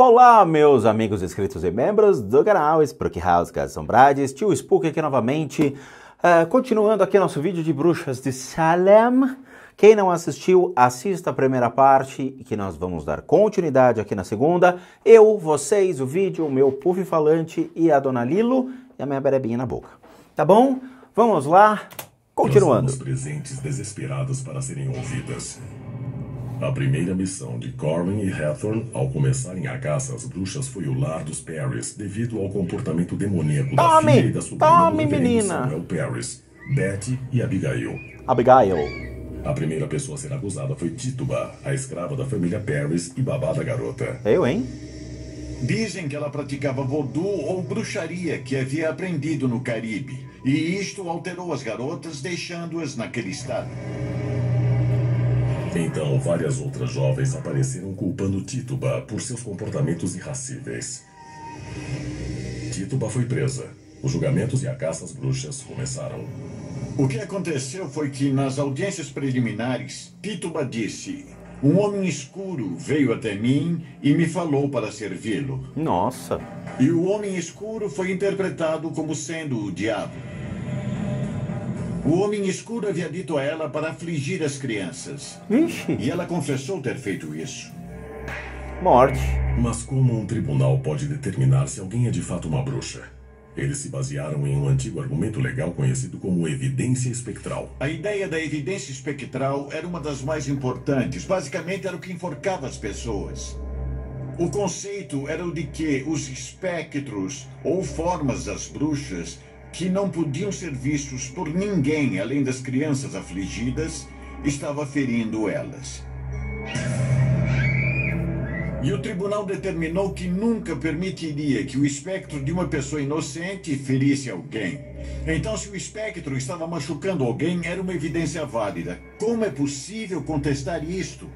Olá, meus amigos inscritos e membros do canal Spook House Assombrados, tio Spook aqui novamente, continuando aqui nosso vídeo de Bruxas de Salem. Quem não assistiu, assista a primeira parte, que nós vamos dar continuidade aqui na segunda. Eu, vocês, o vídeo, o meu puff falante e a dona Lilo e a minha berebinha na boca. Tá bom? Vamos lá, continuando. Nós somos presentes desesperadas para serem ouvidas. A primeira missão de Corwin e Hawthorne ao começarem a caça às bruxas foi o lar dos Parris, devido ao comportamento demoníaco da filha e da sobrinha do reverendo Samuel Parris, Betty e Abigail. A primeira pessoa a ser acusada foi Tituba, a escrava da família Parris e babá da garota. Eu, hein? Dizem que ela praticava voodoo ou bruxaria que havia aprendido no Caribe, e isto alterou as garotas, deixando-as naquele estado. Então, várias outras jovens apareceram culpando Tituba por seus comportamentos irracíveis. Tituba foi presa. Os julgamentos e a caça às bruxas começaram. O que aconteceu foi que, nas audiências preliminares, Tituba disse: "Um homem escuro veio até mim e me falou para servi-lo." Nossa. E o homem escuro foi interpretado como sendo o diabo. O homem escuro havia dito a ela para afligir as crianças. Vixe. E ela confessou ter feito isso. Morte. Mas como um tribunal pode determinar se alguém é de fato uma bruxa? Eles se basearam em um antigo argumento legal conhecido como evidência espectral. A ideia da evidência espectral era uma das mais importantes. Basicamente era o que enforcava as pessoas. O conceito era o de que os espectros ou formas das bruxas que não podiam ser vistos por ninguém além das crianças afligidas, estava ferindo elas. E o tribunal determinou que nunca permitiria que o espectro de uma pessoa inocente ferisse alguém. Então, se o espectro estava machucando alguém, era uma evidência válida. Como é possível contestar isto?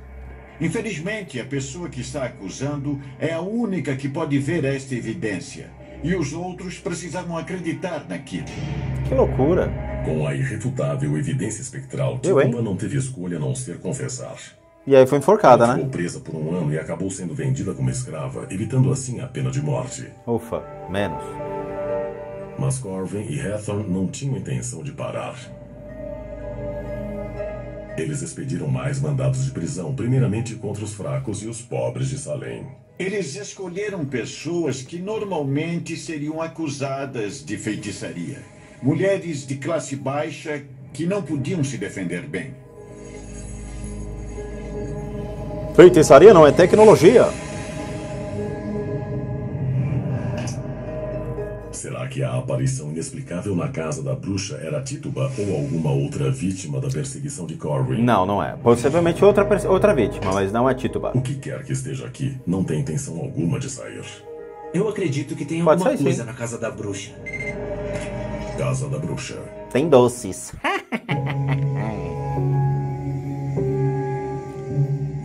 Infelizmente, a pessoa que está acusando é a única que pode ver esta evidência. E os outros precisavam acreditar naquilo. Que loucura. Com a irrefutável evidência espectral, Tituba não teve escolha a não ser confessar. E aí foi enforcada, Ela né? ficou presa por um ano e acabou sendo vendida como escrava, evitando assim a pena de morte. Ufa, menos. Mas Corwin e Hawthorne não tinham intenção de parar. Eles expediram mais mandados de prisão, primeiramente contra os fracos e os pobres de Salem. Eles escolheram pessoas que normalmente seriam acusadas de feitiçaria. Mulheres de classe baixa que não podiam se defender bem. Feitiçaria não é tecnologia. Será que a aparição inexplicável na casa da bruxa era Tituba ou alguma outra vítima da perseguição de Corwin? Não, não é. Possivelmente outra vítima, mas não é Tituba. O que quer que esteja aqui não tem intenção alguma de sair. Eu acredito que tem Pode alguma sair, coisa sim. na casa da bruxa. Casa da bruxa. Tem doces.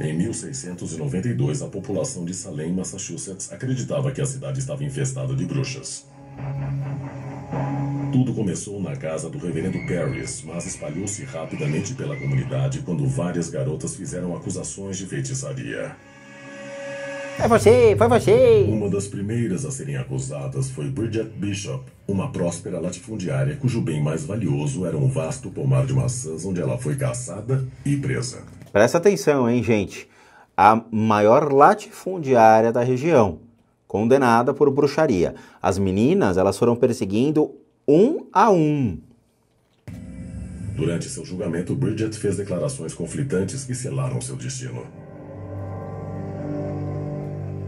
Em 1692, a população de Salem, Massachusetts, acreditava que a cidade estava infestada de bruxas. Tudo começou na casa do reverendo Parris, mas espalhou-se rapidamente pela comunidade quando várias garotas fizeram acusações de feitiçaria. É você, foi você. Uma das primeiras a serem acusadas foi Bridget Bishop, uma próspera latifundiária cujo bem mais valioso era um vasto pomar de maçãs onde ela foi caçada e presa. Presta atenção, hein, gente. A maior latifundiária da região, condenada por bruxaria. As meninas, elas foram perseguindo um a um. Durante seu julgamento, Bridget fez declarações conflitantes que selaram seu destino.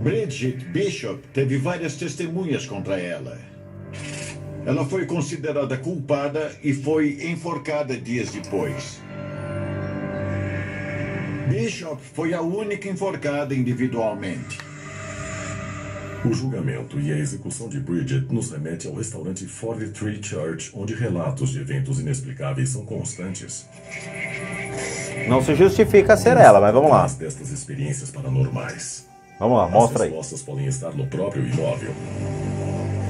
Bridget Bishop teve várias testemunhas contra ela. Ela foi considerada culpada e foi enforcada dias depois. Bishop foi a única enforcada individualmente. O julgamento e a execução de Bridget nos remete ao restaurante 43 Church, onde relatos de eventos inexplicáveis são constantes. Não se justifica ser ela, mas vamos lá. Atrás destas experiências paranormais. Vamos lá, mostra As aí. respostas podem estar no próprio imóvel.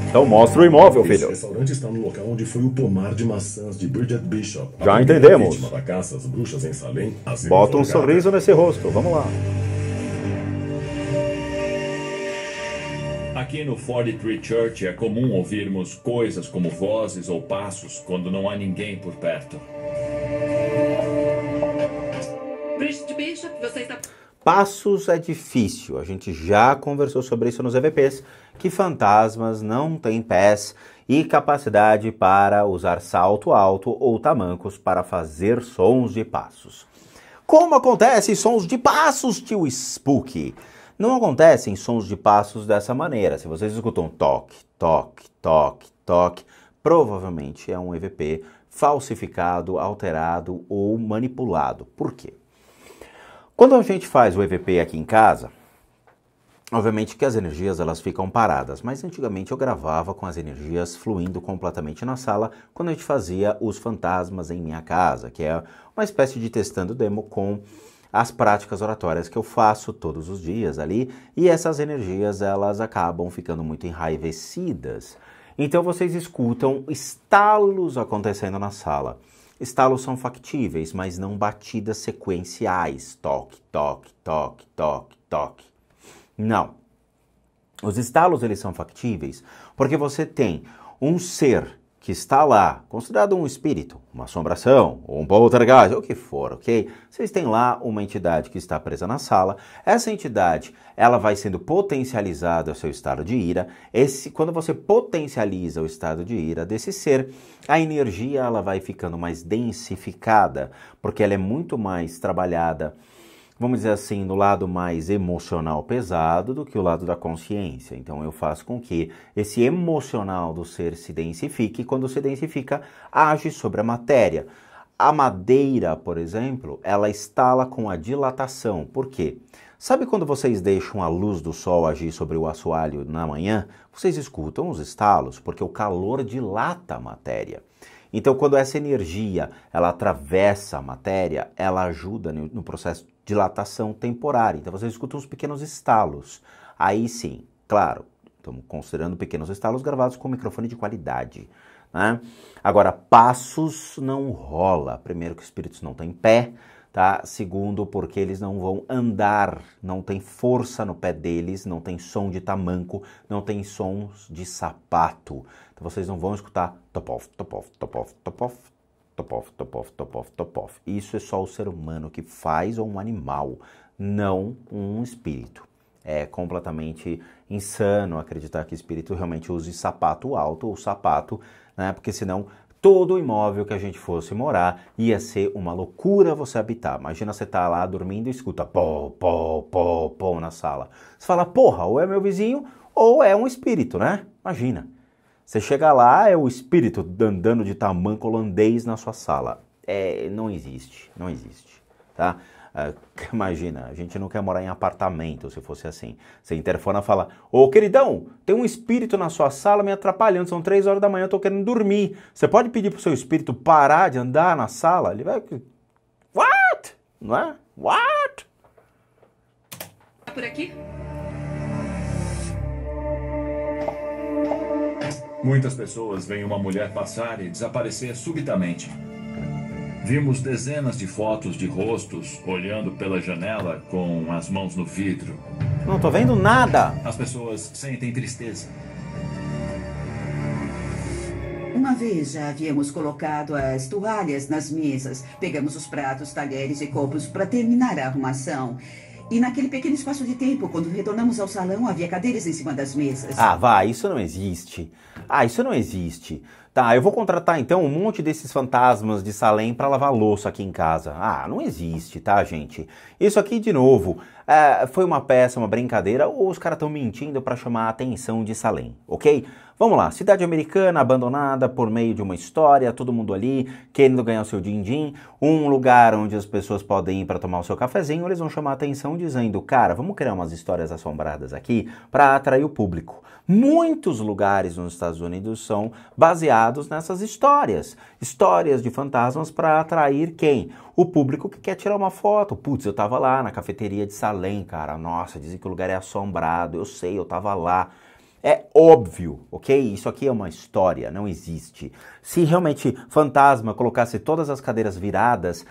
Então mostra o imóvel, Esse filho. restaurante está no local onde foi o pomar de maçãs de Bridget Bishop. a Já primeira entendemos. vítima da caça às bruxas em Salem, a ser Bota um enforcada. sorriso nesse rosto, vamos lá. Aqui no 43 Church é comum ouvirmos coisas como vozes ou passos quando não há ninguém por perto. Bishop, você está... Passos é difícil, a gente já conversou sobre isso nos EVPs, que fantasmas não têm pés e capacidade para usar salto alto ou tamancos para fazer sons de passos. Como acontecem sons de passos, tio Spooky? Não acontecem sons de passos dessa maneira. Se vocês escutam toque, toque, toque, toque, provavelmente é um EVP falsificado, alterado ou manipulado. Por quê? Quando a gente faz o EVP aqui em casa, obviamente que as energias elas ficam paradas, mas antigamente eu gravava com as energias fluindo completamente na sala quando a gente fazia os fantasmas em minha casa, que é uma espécie de testando demo com as práticas oratórias que eu faço todos os dias ali, e essas energias elas acabam ficando muito enraivecidas. Então vocês escutam estalos acontecendo na sala. Estalos são factíveis, mas não batidas sequenciais. Toque, toque, toque, toque, toque. Não. Os estalos, eles são factíveis porque você tem um ser que está lá, considerado um espírito, uma assombração, ou um poltergeist, ou o que for, ok? Vocês têm lá uma entidade que está presa na sala. Essa entidade, ela vai sendo potencializada ao seu estado de ira. Quando você potencializa o estado de ira desse ser, a energia ela vai ficando mais densificada, porque ela é muito mais trabalhada, vamos dizer assim, no lado mais emocional pesado do que o lado da consciência. Então eu faço com que esse emocional do ser se densifique e quando se densifica, age sobre a matéria. A madeira, por exemplo, ela estala com a dilatação. Por quê? Sabe quando vocês deixam a luz do sol agir sobre o assoalho na manhã? Vocês escutam os estalos, porque o calor dilata a matéria. Então, quando essa energia ela atravessa a matéria, ela ajuda no processo de dilatação temporária. Então, vocês escutam os pequenos estalos. Aí sim, claro, estamos considerando pequenos estalos gravados com microfone de qualidade, né? Agora, passos não rola. Primeiro, que os espíritos não têm pé, tá? Segundo, porque eles não vão andar, não tem força no pé deles, não tem som de tamanco, não tem sons de sapato. Então vocês não vão escutar top-off, top-off, top-off, top-off, top-off, top-off, top-off, top-off. Isso é só o ser humano que faz ou um animal, não um espírito. É completamente insano acreditar que espírito realmente use sapato alto ou sapato, né? Porque senão todo imóvel que a gente fosse morar ia ser uma loucura você habitar. Imagina você tá lá dormindo e escuta pó, pó, pó, pó na sala. Você fala, porra, ou é meu vizinho ou é um espírito, né? Imagina. Você chega lá, é o espírito andando de tamanco holandês na sua sala. Não existe, não existe, tá? Imagina, a gente não quer morar em apartamento se fosse assim. Você interfona e fala, ô queridão, tem um espírito na sua sala me atrapalhando, são 3 horas da manhã, eu tô querendo dormir. Você pode pedir pro seu espírito parar de andar na sala? Ele vai... What? Não é? What? Por aqui? Muitas pessoas veem uma mulher passar e desaparecer subitamente. Vimos dezenas de fotos de rostos olhando pela janela com as mãos no vidro. Não tô vendo nada. As pessoas sentem tristeza. Uma vez já havíamos colocado as toalhas nas mesas. Pegamos os pratos, talheres e copos para terminar a arrumação. E naquele pequeno espaço de tempo, quando retornamos ao salão, havia cadeiras em cima das mesas. Ah, vai, isso não existe. Isso não existe. Tá, eu vou contratar então um monte desses fantasmas de Salem para lavar louça aqui em casa. Não existe, tá, gente? Isso aqui, de novo, foi uma peça, uma brincadeira, ou os caras estão mentindo para chamar a atenção de Salem, ok? Vamos lá, cidade americana abandonada por meio de uma história, todo mundo ali querendo ganhar o seu din-din, um lugar onde as pessoas podem ir para tomar o seu cafezinho, eles vão chamar a atenção dizendo, cara, vamos criar umas histórias assombradas aqui para atrair o público. Muitos lugares nos Estados Unidos são baseados nessas histórias. Histórias de fantasmas para atrair quem? O público que quer tirar uma foto. Putz, eu tava lá na cafeteria de Salem, cara. Nossa, dizem que o lugar é assombrado. Eu sei, eu tava lá. É óbvio, ok? Isso aqui é uma história, não existe. Se realmente fantasma colocasse todas as cadeiras viradas,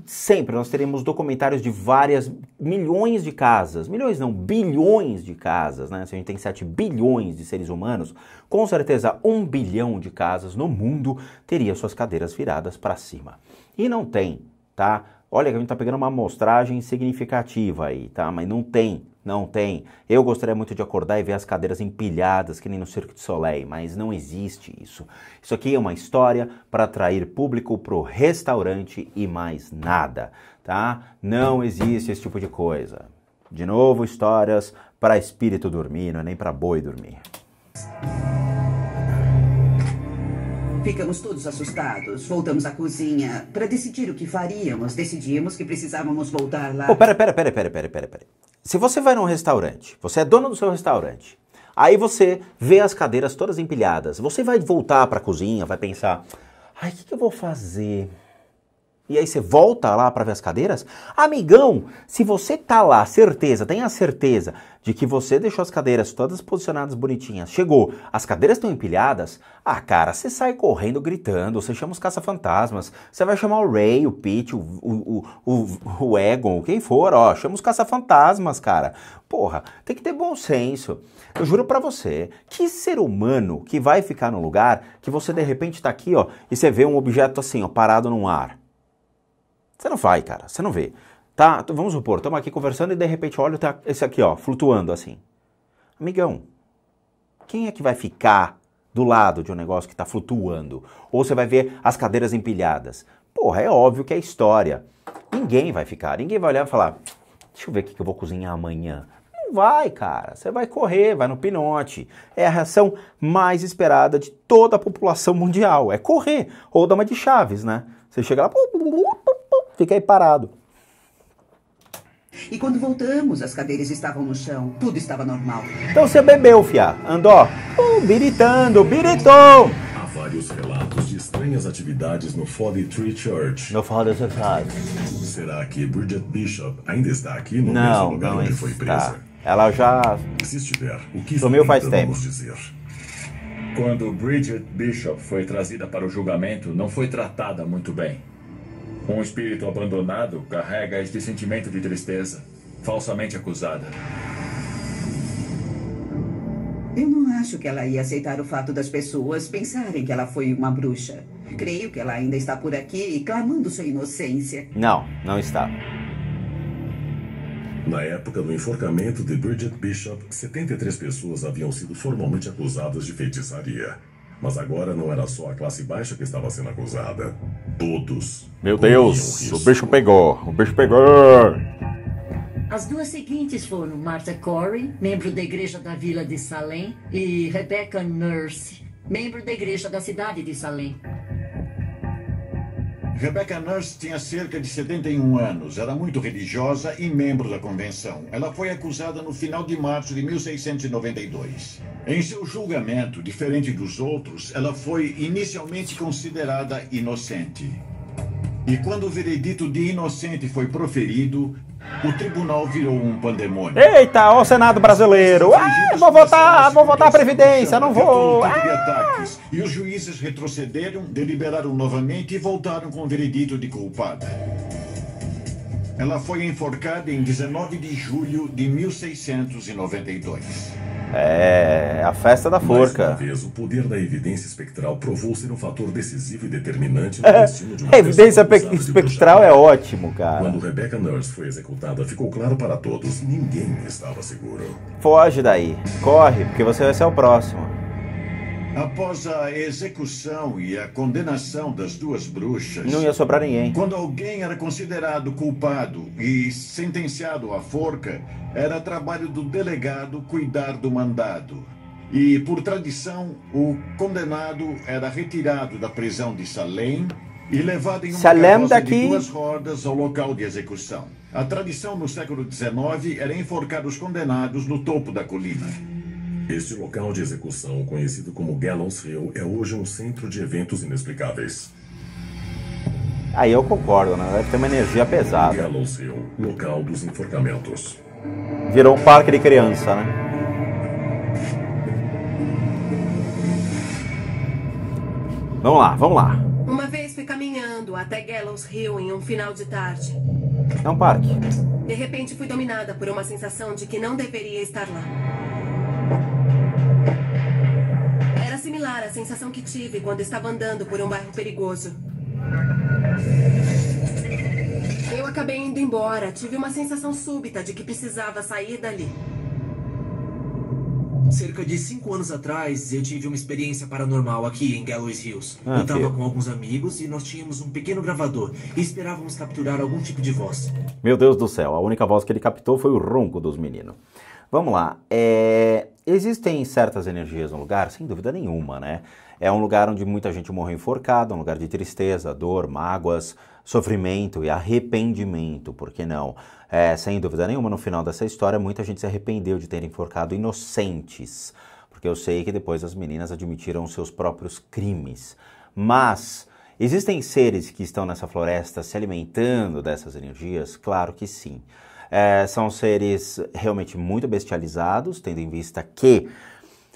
sempre nós teríamos documentários de várias milhões de casas, milhões não, bilhões de casas, né? Se a gente tem 7 bilhões de seres humanos, com certeza 1 bilhão de casas no mundo teria suas cadeiras viradas para cima. E não tem, tá? Olha que a gente tá pegando uma amostragem significativa aí, tá? Mas não tem. Não tem. Eu gostaria muito de acordar e ver as cadeiras empilhadas, que nem no Cirque du Soleil, mas não existe isso. Isso aqui é uma história para atrair público pro restaurante e mais nada, tá? Não existe esse tipo de coisa. De novo, histórias para espírito dormir, não é nem para boi dormir. Ficamos todos assustados. Voltamos à cozinha para decidir o que faríamos. Decidimos que precisávamos voltar lá. Oh, pera. Se você vai num restaurante, você é dono do seu restaurante, aí você vê as cadeiras todas empilhadas, você vai voltar para a cozinha, vai pensar, ai, o que eu vou fazer? E aí você volta lá para ver as cadeiras? Amigão, se você tá lá, tenha certeza de que você deixou as cadeiras todas posicionadas bonitinhas, chegou, as cadeiras estão empilhadas, cara, você sai correndo gritando, você chama os caça-fantasmas, você vai chamar o Ray, o Pete, o Egon, quem for, chama os caça-fantasmas, cara. Porra, tem que ter bom senso. Eu juro pra você, que ser humano que vai ficar num lugar que você de repente tá aqui, e você vê um objeto assim, parado no ar. Você não vai, cara, você não vê. Tá, vamos supor, estamos aqui conversando e de repente olha esse aqui, flutuando assim. Amigão, quem é que vai ficar do lado de um negócio que está flutuando? Ou você vai ver as cadeiras empilhadas? Porra, é óbvio que é história. Ninguém vai ficar, ninguém vai olhar e falar, deixa eu ver o que eu vou cozinhar amanhã. Não vai, cara, você vai correr, vai no pinote. É a reação mais esperada de toda a população mundial, é correr. Ou dama de Chaves, né? Você chega lá, fica aí parado. E quando voltamos, as cadeiras estavam no chão. Tudo estava normal. Então você bebeu, fiá. Andou, biritou. Há vários relatos de estranhas atividades no Folly Tree Church. No Folly Tree Church. Será que Bridget Bishop ainda está aqui no mesmo lugar onde foi presa? Ela já Se estiver, o que sumiu faz tempo. Dizer? Quando Bridget Bishop foi trazida para o julgamento, não foi tratada muito bem. Um espírito abandonado carrega este sentimento de tristeza, falsamente acusada. Eu não acho que ela ia aceitar o fato das pessoas pensarem que ela foi uma bruxa. Creio que ela ainda está por aqui clamando sua inocência. Não está. Na época do enforcamento de Bridget Bishop, 73 pessoas haviam sido formalmente acusadas de feitiçaria. Mas agora não era só a classe baixa que estava sendo acusada. Todos. Meu Deus, o bicho pegou. As duas seguintes foram Martha Corey, membro da igreja da Vila de Salem, e Rebecca Nurse, membro da igreja da cidade de Salem. Rebecca Nurse tinha cerca de 71 anos, era muito religiosa e membro da convenção. Ela foi acusada no final de março de 1692. Em seu julgamento, diferente dos outros, ela foi inicialmente considerada inocente. E quando o veredito de inocente foi proferido, o tribunal virou um pandemônio. Eita, ó o Senado brasileiro. Vou votar a Previdência, não vou. Ataques, e os juízes retrocederam, deliberaram novamente e voltaram com o veredito de culpada. Ela foi enforcada em 19 de julho de 1692. É, a festa da forca. Mais uma vez, o poder da evidência espectral provou ser um fator decisivo e determinante no destino de uma A evidência espectral é ótimo, cara. Quando Rebecca Nurse foi executada, ficou claro para todos, ninguém estava seguro. Foge daí, corre, porque você vai ser o próximo. Após a execução e a condenação das duas bruxas, não ia sobrar ninguém. Quando alguém era considerado culpado e sentenciado à forca, era trabalho do delegado cuidar do mandado. E, por tradição, o condenado era retirado da prisão de Salem e levado em uma carroça de 2 rodas ao local de execução. A tradição no século XIX era enforcar os condenados no topo da colina. Este local de execução, conhecido como Gallows Hill, é hoje um centro de eventos inexplicáveis. Aí eu concordo, né? Deve ter uma energia pesada. Gallows Hill, local dos enforcamentos. Virou um parque de criança, né? Vamos lá, vamos lá. Uma vez fui caminhando até Gallows Hill em um final de tarde. É um parque. De repente fui dominada por uma sensação de que não deveria estar lá. Era similar à sensação que tive quando estava andando por um bairro perigoso. Eu acabei indo embora. Tive uma sensação súbita de que precisava sair dali. Cerca de 5 anos atrás, eu tive uma experiência paranormal aqui em Gallows Hills. Ah, eu estava filho. com alguns amigos e nós tínhamos um pequeno gravador e esperávamos capturar algum tipo de voz. Meu Deus do céu, a única voz que ele captou foi o ronco dos meninos. Vamos lá, existem certas energias no lugar? Sem dúvida nenhuma, né? É um lugar onde muita gente morreu enforcada, um lugar de tristeza, dor, mágoas, sofrimento e arrependimento, por que não? Sem dúvida nenhuma, no final dessa história, muita gente se arrependeu de ter enforcado inocentes, porque eu sei que depois as meninas admitiram seus próprios crimes. Mas existem seres que estão nessa floresta se alimentando dessas energias? Claro que sim. São seres realmente muito bestializados, tendo em vista que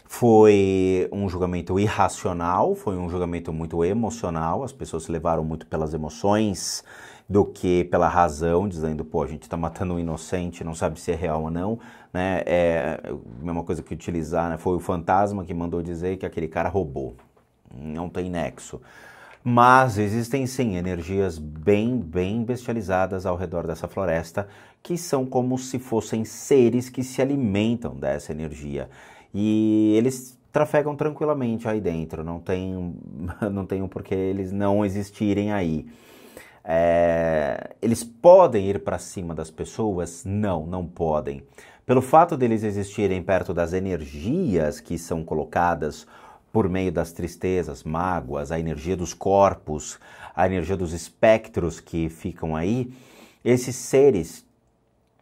foi um julgamento irracional, foi um julgamento muito emocional, as pessoas se levaram muito pelas emoções do que pela razão, dizendo, pô, a gente está matando um inocente, não sabe se é real ou não, né? É a mesma coisa que utilizar, né? Foi o fantasma que mandou dizer que aquele cara roubou. Não tem nexo. Mas existem sim energias bem bestializadas ao redor dessa floresta, que são como se fossem seres que se alimentam dessa energia. E eles trafegam tranquilamente aí dentro, não tem um porquê eles não existirem aí. Eles podem ir para cima das pessoas? Não podem. Pelo fato deles existirem perto das energias que são colocadas por meio das tristezas, mágoas, a energia dos corpos, a energia dos espectros que ficam aí, esses seres,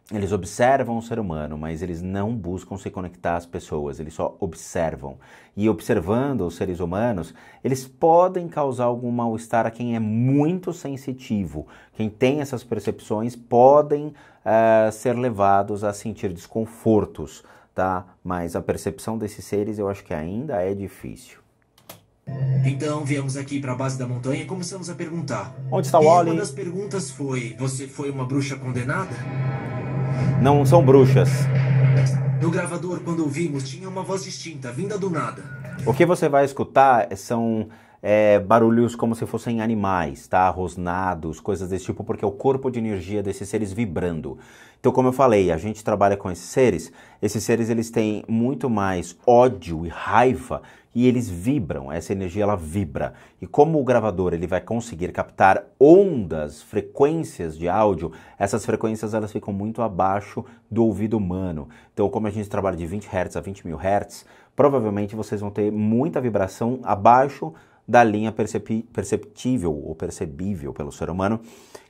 eles observam o ser humano, mas eles não buscam se conectar às pessoas, eles só observam. E observando os seres humanos, eles podem causar algum mal-estar a quem é muito sensitivo. Quem tem essas percepções podem ser levados a sentir desconfortos, tá? Mas a percepção desses seres eu acho que ainda é difícil. Então viemos aqui para a base da montanha e começamos a perguntar. Onde está o E Wally? uma das perguntas foi, você foi uma bruxa condenada? Não são bruxas. No gravador, quando ouvimos, tinha uma voz distinta, vinda do nada. O que você vai escutar são barulhos como se fossem animais, tá? Rosnados, coisas desse tipo, porque é o corpo de energia desses seres vibrando. Então, como eu falei, a gente trabalha com esses seres eles têm muito mais ódio e raiva e eles vibram, essa energia ela vibra. E como o gravador ele vai conseguir captar ondas, frequências de áudio, essas frequências elas ficam muito abaixo do ouvido humano. Então, como a gente trabalha de 20 Hz a 20 mil Hz, provavelmente vocês vão ter muita vibração abaixo da linha perceptível ou percebível pelo ser humano,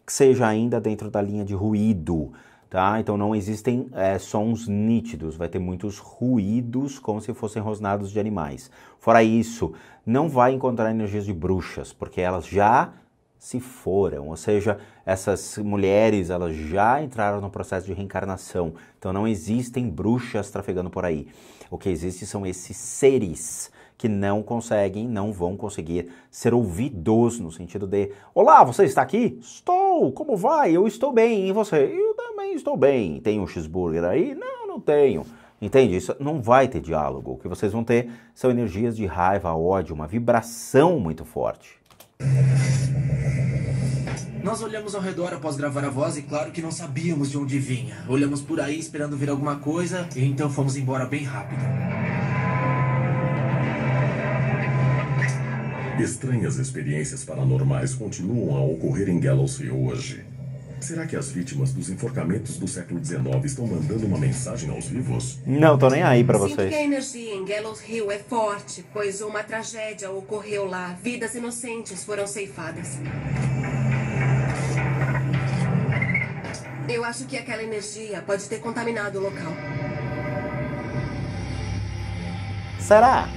que seja ainda dentro da linha de ruído, tá? Então não existem sons nítidos, vai ter muitos ruídos como se fossem rosnados de animais. Fora isso, não vai encontrar energias de bruxas, porque elas já se foram, ou seja, essas mulheres elas já entraram no processo de reencarnação, então não existem bruxas trafegando por aí. O que existe são esses seres que não vão conseguir ser ouvidos no sentido de olá, você está aqui? Estou, como vai? Eu estou bem, e você? Eu também estou bem. Tem um cheeseburger aí? Não tenho. Entende? Isso não vai ter diálogo. O que vocês vão ter são energias de raiva, ódio, uma vibração muito forte. Nós olhamos ao redor após gravar a voz e claro que não sabíamos de onde vinha. Olhamos por aí esperando ver alguma coisa e então fomos embora bem rápido. Estranhas experiências paranormais continuam a ocorrer em Gallows Hill hoje. Será que as vítimas dos enforcamentos do século XIX estão mandando uma mensagem aos vivos? Não tô nem aí pra Sinto vocês. que a energia em Gallows Hill é forte, pois uma tragédia ocorreu lá. Vidas inocentes foram ceifadas. Eu acho que aquela energia pode ter contaminado o local. Será?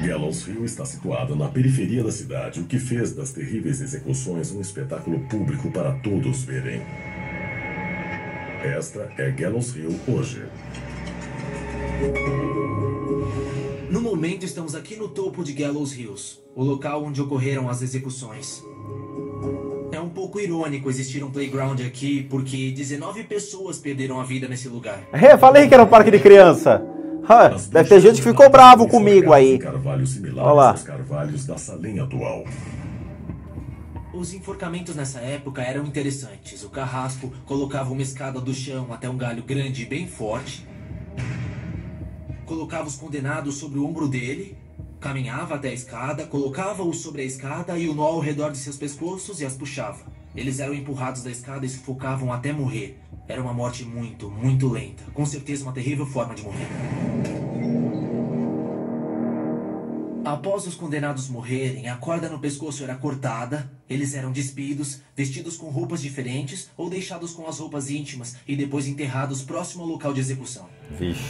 Gallows Hill está situada na periferia da cidade, o que fez das terríveis execuções um espetáculo público para todos verem. Esta é Gallows Hill hoje. No momento momento estamos aqui no topo de Gallows Hills, o local onde ocorreram as execuções. É um pouco irônico existir um playground aqui, porque 19 pessoas perderam a vida nesse lugar. Eu falei que era um parque de criança. Deve ter gente que ficou bravo comigo aí. Carvalhos similares Olha lá. aos carvalhos da Salem atual. Os enforcamentos nessa época eram interessantes. O carrasco colocava uma escada do chão até um galho grande e bem forte, colocava os condenados sobre o ombro dele, caminhava até a escada, colocava-os sobre a escada e o nó ao redor de seus pescoços e as puxava. Eles eram empurrados da escada e sufocavam até morrer. Era uma morte muito, muito lenta. Com certeza uma terrível forma de morrer. Após os condenados morrerem, a corda no pescoço era cortada, eles eram despidos, vestidos com roupas diferentes ou deixados com as roupas íntimas e depois enterrados próximo ao local de execução. Vixe.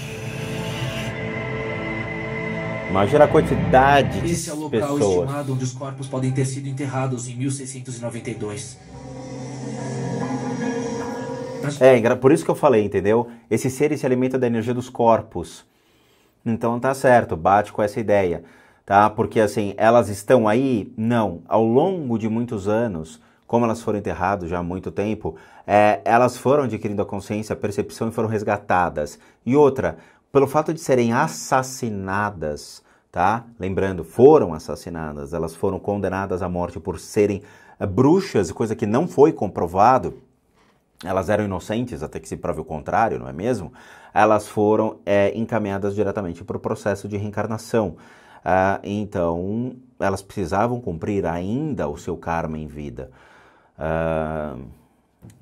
Imagina a quantidade de Esse é o local pessoas. estimado onde os corpos podem ter sido enterrados em 1692. Por isso que eu falei, entendeu? Esses seres se alimentam da energia dos corpos. Então tá certo, bate com essa ideia, tá? Porque assim, elas estão aí? Não. Ao longo de muitos anos, como elas foram enterradas já há muito tempo, elas foram adquirindo a consciência, a percepção e foram resgatadas. E outra, pelo fato de serem assassinadas, tá? Lembrando, foram assassinadas, elas foram condenadas à morte por serem bruxas, coisa que não foi comprovado. Elas eram inocentes até que se prove o contrário, não é mesmo? Elas foram encaminhadas diretamente para o processo de reencarnação. Então, elas precisavam cumprir ainda o seu karma em vida.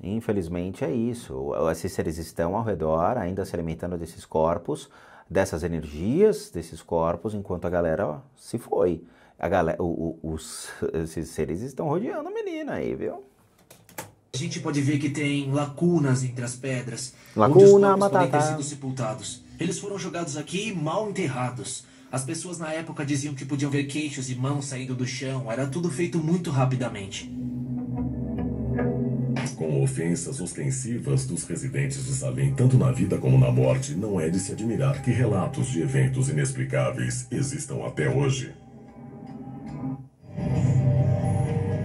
Infelizmente é isso. Esses seres estão ao redor, ainda se alimentando desses corpos, dessas energias desses corpos, enquanto a galera se foi. Esses seres estão rodeando a menina aí, viu? A gente pode ver que tem lacunas entre as pedras, Lacuna, onde os corpos matata. podem ter sido sepultados. Eles foram jogados aqui mal enterrados. As pessoas na época diziam que podiam ver queixos e mãos saindo do chão. Era tudo feito muito rapidamente. Com ofensas ostensivas dos residentes de Salem, tanto na vida como na morte, não é de se admirar que relatos de eventos inexplicáveis existam até hoje.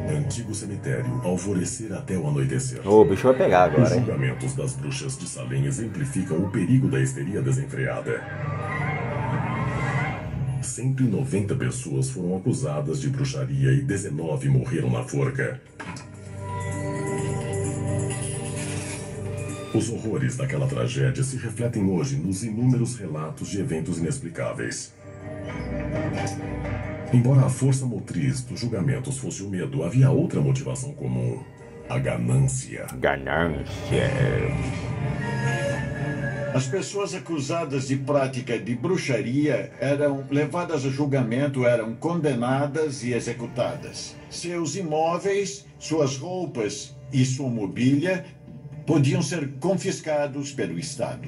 Antigo cemitério, alvorecer até o anoitecer. O bicho vai pegar Os agora, hein? julgamentos das bruxas de Salem exemplificam o perigo da histeria desenfreada. 190 pessoas foram acusadas de bruxaria e 19 morreram na forca. Os horrores daquela tragédia se refletem hoje nos inúmeros relatos de eventos inexplicáveis. Embora a força motriz dos julgamentos fosse o medo, havia outra motivação comum: a ganância. Ganância. As pessoas acusadas de prática de bruxaria eram levadas a julgamento, eram condenadas e executadas. Seus imóveis, suas roupas e sua mobília podiam ser confiscados pelo Estado.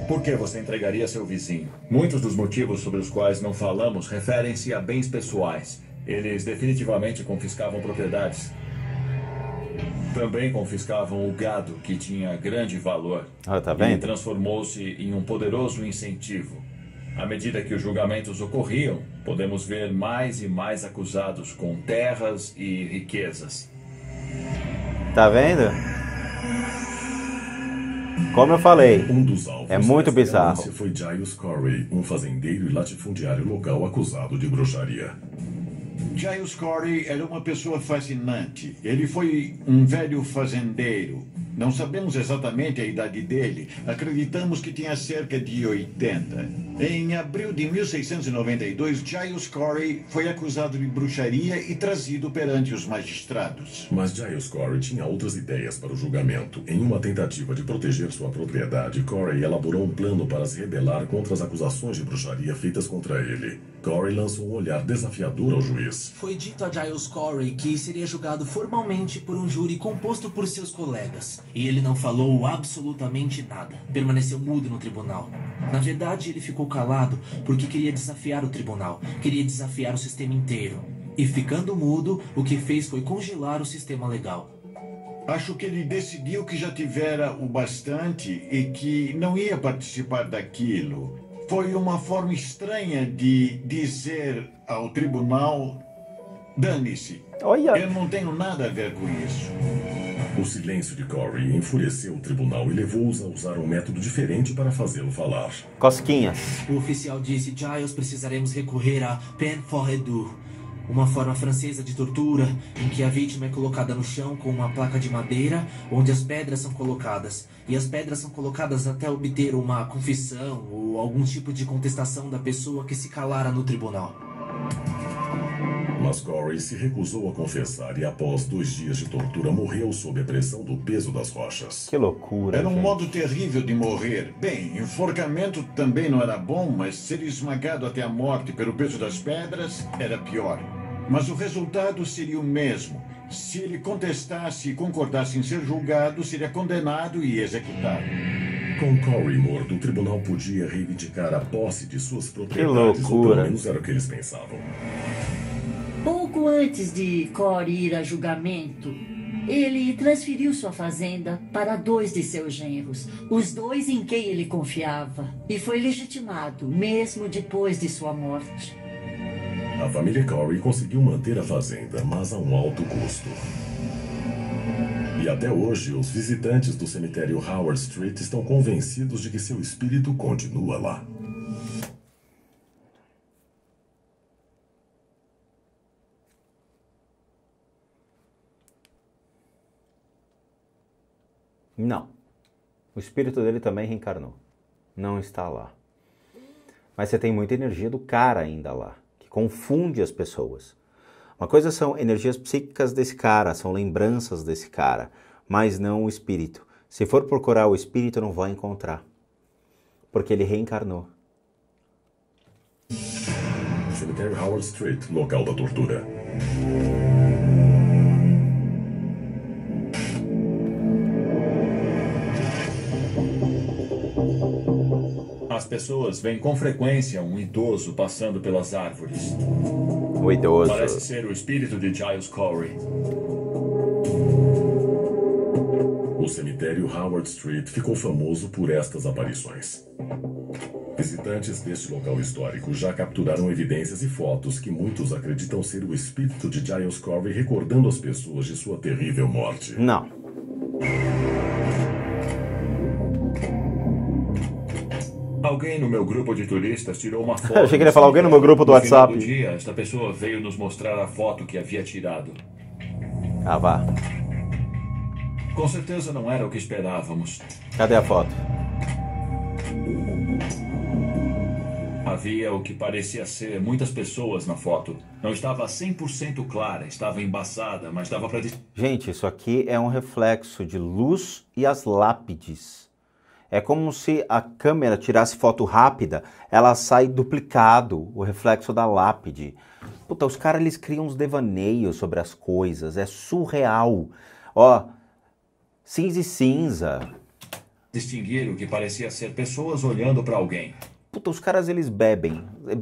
Por que você entregaria seu vizinho? Muitos dos motivos sobre os quais não falamos referem-se a bens pessoais. Eles definitivamente confiscavam propriedades. Também confiscavam o gado, que tinha grande valor. Tá vendo? E transformou-se em um poderoso incentivo. À medida que os julgamentos ocorriam, podemos ver mais e mais acusados com terras e riquezas. Tá vendo? Como eu falei, Um dos alvos é muito dessa bizarro. ganância foi Giles Corey, um fazendeiro e latifundiário local acusado de bruxaria. Giles Corey era uma pessoa fascinante. Ele foi um velho fazendeiro. Não sabemos exatamente a idade dele. Acreditamos que tinha cerca de 80. Em abril de 1692, Giles Corey foi acusado de bruxaria e trazido perante os magistrados. Mas Giles Corey tinha outras ideias para o julgamento. Em uma tentativa de proteger sua propriedade, Corey elaborou um plano para se rebelar contra as acusações de bruxaria feitas contra ele. Corey lançou um olhar desafiador ao juiz. Foi dito a Giles Corey que seria julgado formalmente por um júri composto por seus colegas. E ele não falou absolutamente nada. Permaneceu mudo no tribunal. Na verdade, ele ficou calado porque queria desafiar o tribunal. Queria desafiar o sistema inteiro. E ficando mudo, o que fez foi congelar o sistema legal. Acho que ele decidiu que já tivera o bastante e que não ia participar daquilo. Foi uma forma estranha de dizer ao tribunal: dane-se. Olha. Eu não tenho nada a ver com isso. O silêncio de Corey enfureceu o tribunal e levou-os a usar um método diferente para fazê-lo falar. Cosquinhas. O oficial disse: Giles, precisaremos recorrer a peine forêdure, uma forma francesa de tortura em que a vítima é colocada no chão com uma placa de madeira onde as pedras são colocadas. E as pedras são colocadas até obter uma confissão ou algum tipo de contestação da pessoa que se calara no tribunal. Mas Corey se recusou a confessar e após 2 dias de tortura morreu sob a pressão do peso das rochas. Que loucura, Era um gente. modo terrível de morrer. Bem, enforcamento também não era bom, mas ser esmagado até a morte pelo peso das pedras era pior. Mas o resultado seria o mesmo. Se ele contestasse e concordasse em ser julgado, seria condenado e executado. Com Corey morto, o tribunal podia reivindicar a posse de suas propriedades, ou loucura. pelo menos era o que eles pensavam. Pouco antes de Corey ir a julgamento, ele transferiu sua fazenda para 2 de seus genros, os 2 em quem ele confiava, e foi legitimado, mesmo depois de sua morte. A família Corey conseguiu manter a fazenda, mas a um alto custo. E até hoje, os visitantes do cemitério Howard Street estão convencidos de que seu espírito continua lá. Não. O espírito dele também reencarnou. Não está lá. Mas você tem muita energia do cara ainda lá, que confunde as pessoas. Uma coisa são energias psíquicas desse cara, são lembranças desse cara, mas não o espírito. Se for procurar o espírito, não vai encontrar. Porque ele reencarnou. Cemitério Howard Street, local da tortura. As pessoas veem com frequência um idoso passando pelas árvores. O idoso. Parece ser o espírito de Giles Corey. O cemitério Howard Street ficou famoso por estas aparições. Visitantes deste local histórico já capturaram evidências e fotos que muitos acreditam ser o espírito de Giles Corey recordando as pessoas de sua terrível morte. Não. Alguém no meu grupo de turistas tirou uma foto. Eu achei que ele ia falar alguém no meu grupo do No final WhatsApp. do dia, esta pessoa veio nos mostrar a foto que havia tirado. Ah, vá. Com certeza não era o que esperávamos. Cadê a foto? Havia o que parecia ser muitas pessoas na foto. Não estava 100% clara, estava embaçada, mas dava para... Gente, isso aqui é um reflexo de luz e as lápides. É como se a câmera tirasse foto rápida, ela sai duplicado, o reflexo da lápide. Puta, os caras eles criam uns devaneios sobre as coisas, é surreal. Ó, cinza e cinza. distinguir o que parecia ser pessoas olhando para alguém. Puta, os caras eles bebem, e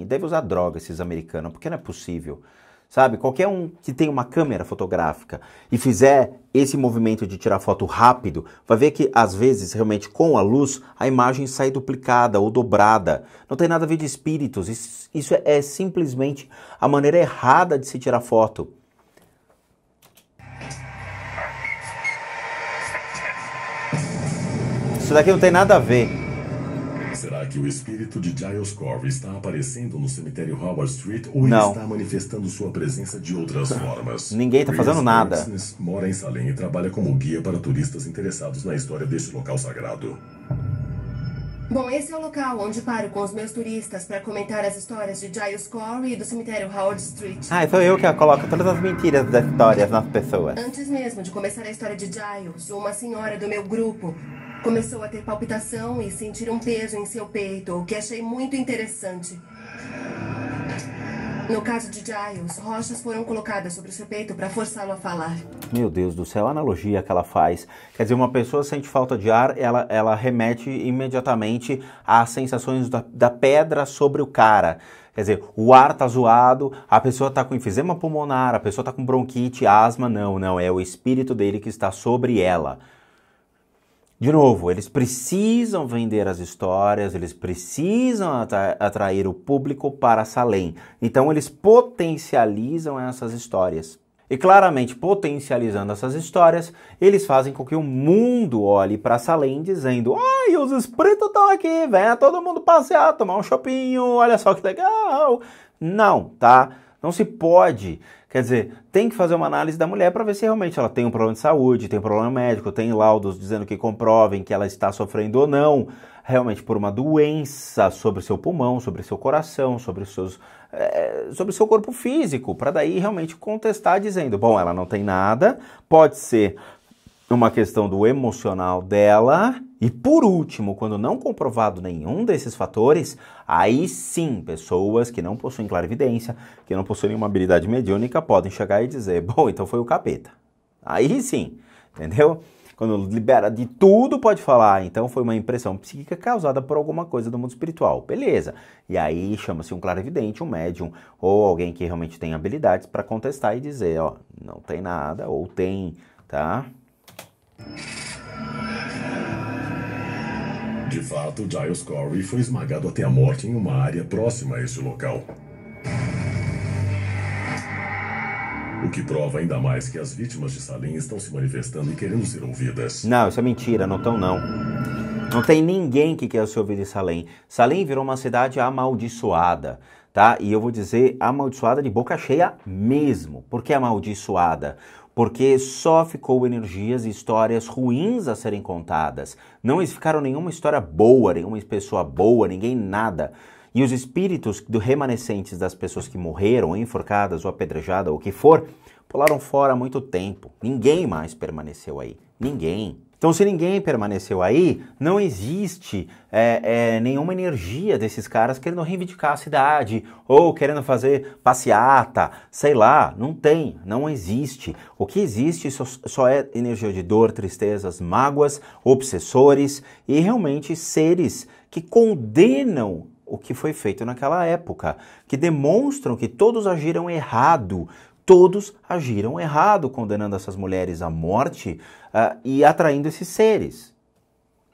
devem usar droga esses americanos, porque não é possível. Sabe, qualquer um que tem uma câmera fotográfica e fizer esse movimento de tirar foto rápido, vai ver que às vezes realmente com a luz a imagem sai duplicada ou dobrada. Não tem nada a ver de espíritos, isso é simplesmente a maneira errada de se tirar foto. Isso daqui não tem nada a ver. Será que o espírito de Giles Corey está aparecendo no cemitério Howard Street ou Não. ele está manifestando sua presença de outras formas? Ninguém está fazendo Reese nada. Ernsnes mora em Salem e trabalha como guia para turistas interessados na história deste local sagrado. Bom, esse é o local onde paro com os meus turistas para comentar as histórias de Giles Corey e do cemitério Howard Street. Ah, sou eu que coloco todas as mentiras das histórias nas pessoas. Antes mesmo de começar a história de Giles, uma senhora do meu grupo começou a ter palpitação e sentir um peso em seu peito, o que achei muito interessante. No caso de Giles, rochas foram colocadas sobre o seu peito para forçá-lo a falar. Meu Deus do céu, a analogia que ela faz. Quer dizer, uma pessoa sente falta de ar, ela remete imediatamente às sensações da pedra sobre o cara. Quer dizer, o ar tá zoado, a pessoa tá com enfisema pulmonar, a pessoa tá com bronquite, asma. Não, é o espírito dele que está sobre ela. De novo, eles precisam vender as histórias, eles precisam atrair o público para Salem. Então eles potencializam essas histórias. E claramente, potencializando essas histórias, eles fazem com que o mundo olhe para Salem dizendo: ai, os espíritos estão aqui, venha todo mundo passear, tomar um chopinho, olha só que legal. Não, tá? Não se pode. Quer dizer, tem que fazer uma análise da mulher para ver se realmente ela tem um problema de saúde, tem um problema médico, tem laudos dizendo que comprovem que ela está sofrendo ou não, realmente por uma doença sobre o seu pulmão, sobre o seu coração, sobre o seu corpo físico, para daí realmente contestar dizendo, bom, ela não tem nada, pode ser uma questão do emocional dela, e por último, quando não comprovado nenhum desses fatores, aí sim, pessoas que não possuem clarividência, que não possuem uma habilidade mediúnica, podem chegar e dizer, bom, então foi o capeta. Aí sim, entendeu? Quando libera de tudo, pode falar, então foi uma impressão psíquica causada por alguma coisa do mundo espiritual. Beleza. E aí chama-se um clarividente, um médium, ou alguém que realmente tem habilidades para contestar e dizer, ó, não tem nada, ou tem, tá? De fato, Giles Corey foi esmagado até a morte em uma área próxima a este local. O que prova ainda mais que as vítimas de Salem estão se manifestando e querendo ser ouvidas. Não, isso é mentira, não estão não. Não tem ninguém que quer ser ouvido em Salem. Salem virou uma cidade amaldiçoada, tá? E eu vou dizer amaldiçoada de boca cheia mesmo. Por que amaldiçoada? Porque só ficou energias e histórias ruins a serem contadas. Não ficaram nenhuma história boa, nenhuma pessoa boa, ninguém nada. E os espíritos remanescentes das pessoas que morreram, enforcadas ou apedrejadas, ou o que for, pularam fora há muito tempo. Ninguém mais permaneceu aí. Ninguém. Então, se ninguém permaneceu aí, não existe nenhuma energia desses caras querendo reivindicar a cidade ou querendo fazer passeata, sei lá, não tem, não existe. O que existe só é energia de dor, tristezas, mágoas, obsessores e realmente seres que condenam o que foi feito naquela época, que demonstram que todos agiram errado. Todos agiram errado, condenando essas mulheres à morte e atraindo esses seres.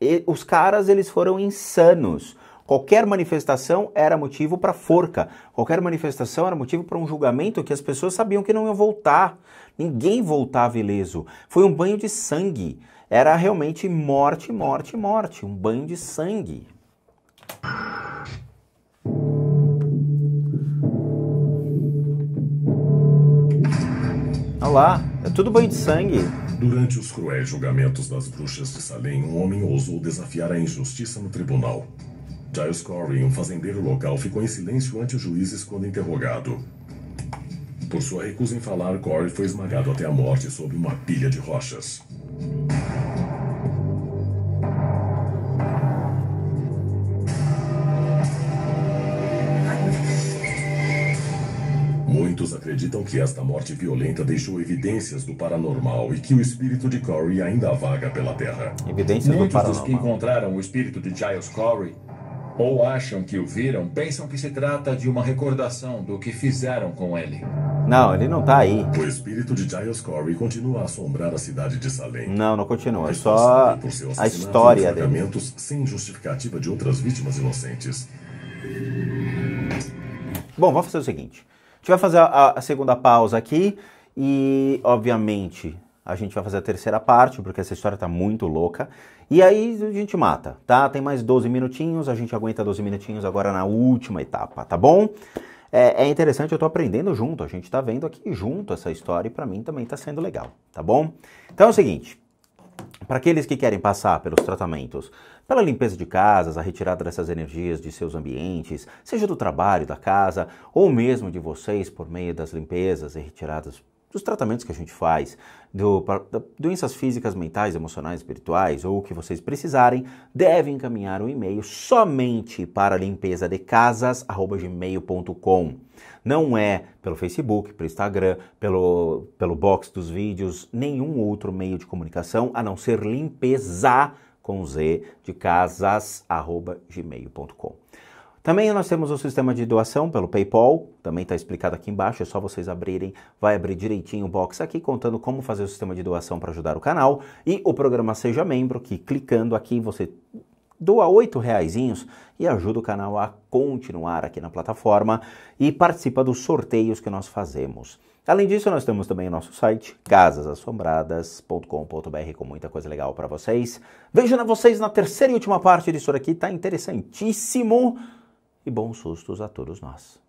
E os caras, eles foram insanos. Qualquer manifestação era motivo para forca. Qualquer manifestação era motivo para um julgamento que as pessoas sabiam que não iam voltar. Ninguém voltava ileso. Foi um banho de sangue. Era realmente morte, morte, morte. Um banho de sangue. Olha lá, é tudo banho de sangue. Durante os cruéis julgamentos das bruxas de Salem, um homem ousou desafiar a injustiça no tribunal. Giles Corey, um fazendeiro local, ficou em silêncio ante os juízes quando interrogado. Por sua recusa em falar, Corey foi esmagado até a morte sob uma pilha de rochas. Muitos acreditam que esta morte violenta deixou evidências do paranormal e que o espírito de Corey ainda vaga pela Terra. Evidências do Muitos paranormal. dos que encontraram o espírito de Giles Corey ou acham que o viram, pensam que se trata de uma recordação do que fizeram com ele. Não, ele não tá aí. O espírito de Giles Corey continua a assombrar a cidade de Salem. Não, não continua. É só a história dele. Sem justificativa de outras vítimas inocentes. Bom, vamos fazer o seguinte. A gente vai fazer a segunda pausa aqui e, obviamente, a gente vai fazer a terceira parte, porque essa história tá muito louca. E aí a gente mata, tá? Tem mais 12 minutinhos, a gente aguenta 12 minutinhos agora na última etapa, tá bom? É interessante, eu tô aprendendo junto, a gente tá vendo aqui junto essa história e pra mim também tá sendo legal, tá bom? Então é o seguinte, para aqueles que querem passar pelos tratamentos, pela limpeza de casas, a retirada dessas energias de seus ambientes, seja do trabalho, da casa, ou mesmo de vocês por meio das limpezas e retiradas dos tratamentos que a gente faz, doenças físicas, mentais, emocionais, espirituais, ou o que vocês precisarem, devem encaminhar um e-mail somente para limpezadecasas@gmail.com. Não é pelo Facebook, pelo Instagram, pelo box dos vídeos, nenhum outro meio de comunicação, a não ser limpeza com Z de casas@gmail.com. Também nós temos o sistema de doação pelo PayPal, também está explicado aqui embaixo, é só vocês abrirem, vai abrir direitinho o box aqui contando como fazer o sistema de doação para ajudar o canal e o programa Seja Membro, que clicando aqui você doa R$8 e ajuda o canal a continuar aqui na plataforma e participa dos sorteios que nós fazemos. Além disso, nós temos também o nosso site, casasassombradas.com.br, com muita coisa legal para vocês. Vejo vocês na terceira e última parte disso aqui, tá interessantíssimo. E bons sustos a todos nós.